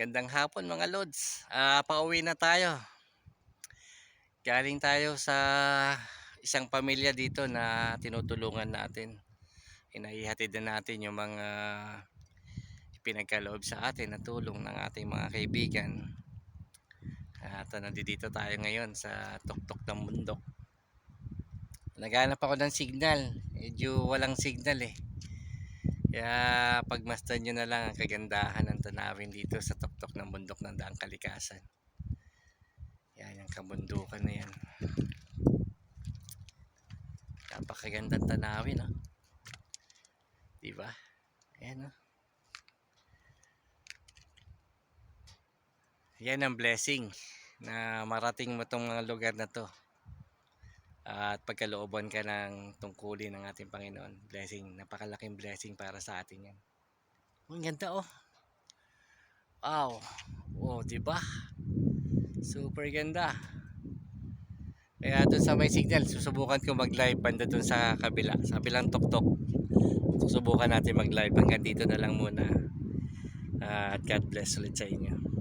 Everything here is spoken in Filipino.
Magandang hapon mga lods. Pauwi na tayo. Galing tayo sa isang pamilya dito na tinutulungan natin. Inahihatid na natin yung mga pinagkaloob sa atin na tulong ng ating mga kaibigan. At nandito tayo ngayon sa tuktok ng bundok. Naghanap ako ng signal. Medyo walang signal eh. Kaya pagmasdan nyo na lang ang kagandahan ng tanawin dito sa tuktok ng bundok ng Daang Kalikasan. Yan, yung kabundukan na yan. Napakagandang tanawin, no? Diba? Ayan, no? Yan ang blessing na marating mo tong mga lugar na to. At pagkalooban ka ng tungkulin ng ating Panginoon. Blessing, napakalaking blessing para sa atin yan. Ang ganda, oh. Wow. Oh, diba? Super ganda. Kaya doon sa may signal, susubukan ko mag-live banda doon sa kabila, sa kabilang tuktok. Susubukan natin mag-live. Hanggang dito na lang muna. At God bless ulit sa inyo.